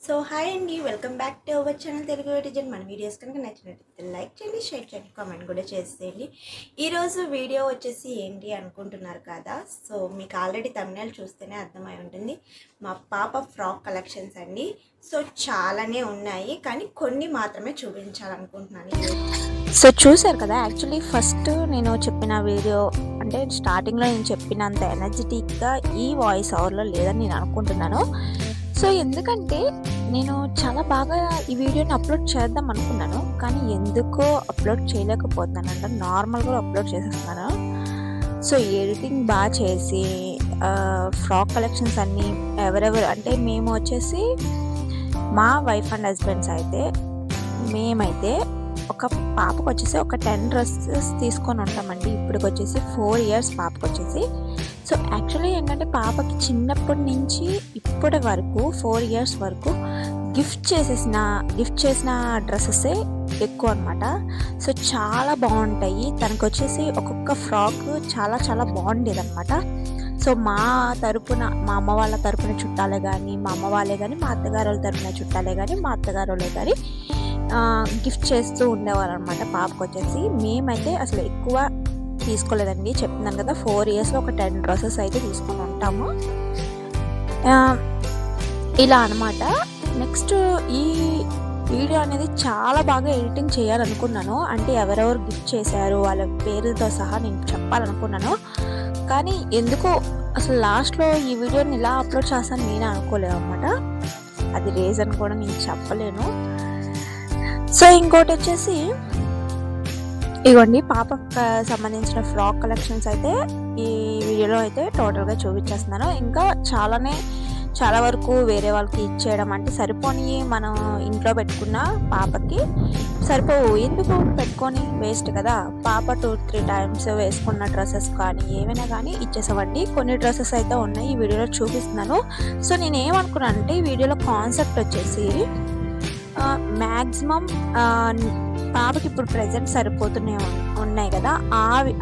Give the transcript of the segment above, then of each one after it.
So hi అండి, welcome back to our channel Telugu edition. మన videos కనుక నచ్చినట్లయితే లైక్ చేయండి, షేర్ చేయండి, కామెంట్ కూడా చేసేయండి. ఈరోజు వీడియో వచ్చేసి ఏంటి అనుకుంటున్నారు కదా. సో మీకు ఆల్రెడీ థంబ్నెయిల్ చూస్తేనే అర్థమై ఉంటుంది, మా పాప ఫ్రాక్ కలెక్షన్స్ అండి. సో చాలానే ఉన్నాయి, కానీ కొన్ని మాత్రమే చూపించాలనుకుంటున్నాను. సో చూసారు కదా, యాక్చువల్లీ ఫస్ట్ నేను చెప్పిన వీడియో అంటే స్టార్టింగ్లో నేను చెప్పినంత ఎనర్జెటిక్గా ఈ వాయిస్ ఓవర్లో లేదని నేను అనుకుంటున్నాను. సో ఎందుకంటే నేను చాలా బాగా ఈ వీడియోని అప్లోడ్ చేద్దాం అనుకున్నాను, కానీ ఎందుకో అప్లోడ్ చేయలేకపోతున్నాను. అంటే నార్మల్గా అప్లోడ్ చేసేస్తున్నాను. సో ఎడిటింగ్ బాగా చేసి ఫ్రాక్ కలెక్షన్స్ అన్నీ ఎవరెవరు అంటే మేము వచ్చేసి మా వైఫ్ అండ్ హస్బెండ్స్ అయితే మేమైతే ఒక పాపకు వచ్చేసి ఒక 10 డ్రెస్సెస్ తీసుకొని ఉంటామండి. ఇప్పటికి వచ్చేసి 4 years పాపకు వచ్చేసి. సో యాక్చువల్లీ ఏంటంటే పాపకి చిన్నప్పటి నుంచి ఇప్పటి వరకు 4 years వరకు గిఫ్ట్ చేసిన డ్రెస్సెసే ఎక్కువ అనమాట. సో చాలా బాగుంటాయి. తనకు వచ్చేసి ఒక్కొక్క ఫ్రాక్ చాలా చాలా బాగుండేది అనమాట. సో మా అమ్మ వాళ్ళ తరపున చుట్టాలే కానీ, మా అమ్మ వాళ్ళే కానీ, మా అత్తగారు వాళ్ళ తరపున చుట్టాలే కానీ, మా అత్తగారు వాళ్ళే కానీ గిఫ్ట్ చేస్తూ ఉండేవారు అనమాట పాపకు వచ్చేసి. మేమైతే అసలు ఎక్కువ తీసుకోలేదండి, చెప్తున్నాను కదా 4 yearsలో ఒక 10 డ్రెస్సెస్ అయితే తీసుకొని ఉంటాము. ఇలా అనమాట. నెక్స్ట్ ఈ వీడియో అనేది చాలా బాగా ఎడిటింగ్ చేయాలనుకున్నాను. అంటే ఎవరెవరు గిఫ్ట్ చేశారు వాళ్ళ పేర్లతో సహా నేను చెప్పాలనుకున్నాను, కానీ ఎందుకో అసలు లాస్ట్లో ఈ వీడియోని ఇలా అప్లోడ్ చేస్తాను నేను అనుకోలేదు అనమాట. అది రీజన్ కూడా నేను చెప్పలేను. సో ఇంకోటి వచ్చేసి ఇగోండి, పాపకు సంబంధించిన ఫ్రాక్ కలెక్షన్స్ అయితే ఈ వీడియోలో అయితే టోటల్గా చూపించేస్తున్నాను. ఇంకా చాలా వరకు వేరే వాళ్ళకి ఇచ్చేయడం అంటే సరిపోని మనం ఇంట్లో పెట్టుకున్న పాపకి సరిపోవు, ఎందుకు పెట్టుకొని వేస్ట్ కదా. పాప 2-3 times వేసుకున్న డ్రెస్సెస్ కానీ ఏమైనా కానీ ఇచ్చేసామండి. కొన్ని డ్రెస్సెస్ అయితే ఉన్నాయి, ఈ వీడియోలో చూపిస్తున్నాను. సో నేను ఏమనుకున్నానంటే ఈ వీడియోలో కాన్సెప్ట్ వచ్చేసి మ్యాక్సిమం పాపకి ఇప్పుడు ప్రజెంట్ ఉన్నాయి కదా,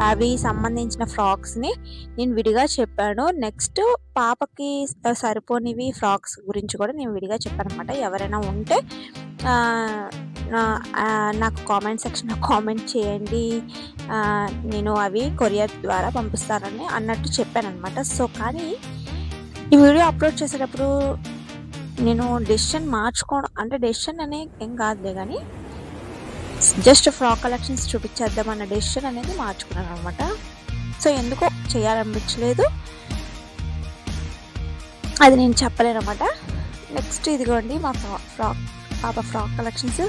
అవి సంబంధించిన ఫ్రాక్స్ని నేను విడిగా చెప్పాను. నెక్స్ట్ పాపకి సరిపోనివి ఫ్రాక్స్ గురించి కూడా నేను విడిగా చెప్పాను అనమాట. ఎవరైనా ఉంటే నాకు కామెంట్ సెక్షన్లో కామెంట్ చేయండి, నేను అవి కొరియర్ ద్వారా పంపిస్తానని అన్నట్టు చెప్పాను అనమాట. సో కానీ ఈ వీడియో అప్లోడ్ చేసేటప్పుడు నేను డెసిషన్ మార్చుకోవడం అంటే డెసిషన్ అనే ఏం కాదులే, కానీ జస్ట్ ఫ్రాక్ కలెక్షన్స్ చూపించేద్దాం అన్న డెసిషన్ అనేది మార్చుకున్నాను అనమాట. సో ఎందుకో చేయాలనిపించలేదు, అది నేను చెప్పలేను అనమాట. నెక్స్ట్ ఇదిగోండి మా పాప ఫ్రాక్ కలెక్షన్స్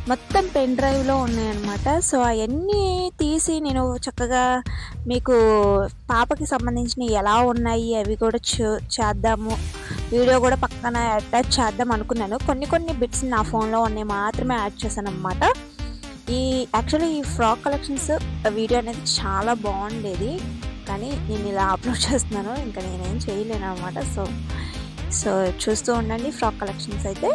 మొత్తం పెన్ డ్రైవ్లో ఉన్నాయన్నమాట. సో అవన్నీ తీసి నేను చక్కగా మీకు పాపకి సంబంధించిన ఎలా ఉన్నాయి అవి కూడా చేద్దాము, వీడియో కూడా పక్కన అటాచ్ చేద్దాం అనుకున్నాను. కొన్ని బిట్స్ నా ఫోన్లో ఉన్నాయి మాత్రమే యాడ్ చేశాను అనమాట. యాక్చువల్లీ ఈ ఫ్రాక్ కలెక్షన్స్ వీడియో అనేది చాలా బాగుండేది, కానీ నేను ఇలా అప్లోడ్ చేస్తున్నాను, ఇంకా నేనేం చేయలేను అనమాట. సో చూస్తూ ఉండండి ఫ్రాక్ కలెక్షన్స్ అయితే.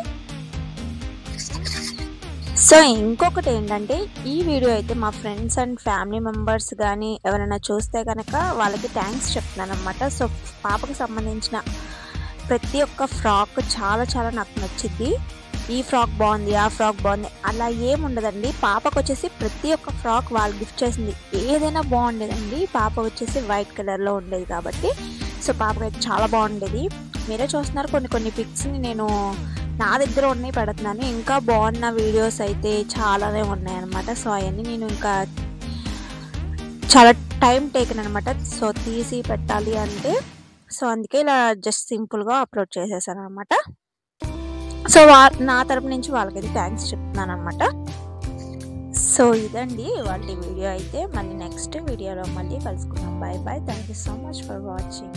సో ఇంకొకటి ఏంటంటే ఈ వీడియో అయితే మా ఫ్రెండ్స్ అండ్ ఫ్యామిలీ మెంబర్స్ కానీ ఎవరైనా చూస్తే కనుక వాళ్ళకి థ్యాంక్స్ చెప్తున్నాను అనమాట. సో పాపకు సంబంధించిన ప్రతి ఒక్క ఫ్రాక్ చాలా చాలా నాకు నచ్చింది. ఈ ఫ్రాక్ బాగుంది, ఆ ఫ్రాక్ బాగుంది అలా ఏముండదండి. పాపకు వచ్చేసి ప్రతి ఒక్క ఫ్రాక్ వాళ్ళు గిఫ్ట్ చేసింది ఏదైనా బాగుండేదండి. పాప వచ్చేసి వైట్ కలర్లో ఉండేది కాబట్టి సో పాపకు అయితే చాలా బాగుండేది. మీరే చూస్తున్నారు, కొన్ని పిక్స్ని నేను నా దగ్గర ఉన్నాయి పెడుతున్నాను. ఇంకా బాగున్న వీడియోస్ అయితే చాలానే ఉన్నాయన్నమాట. సో అవన్నీ నేను ఇంకా చాలా టైం టేకన్ అనమాట. సో తీసి పెట్టాలి అంటే సో అందుకే ఇలా జస్ట్ సింపుల్గా అప్లోడ్ చేసేసాను అనమాట. సో నా తరపు నుంచి వాళ్ళకైతే థ్యాంక్స్ చెప్తున్నాను అనమాట. సో ఇదండి వాళ్ళ వీడియో అయితే. మళ్ళీ నెక్స్ట్ వీడియోలో మళ్ళీ కలుసుకుందాం. Bye bye. Thank you so much for watching.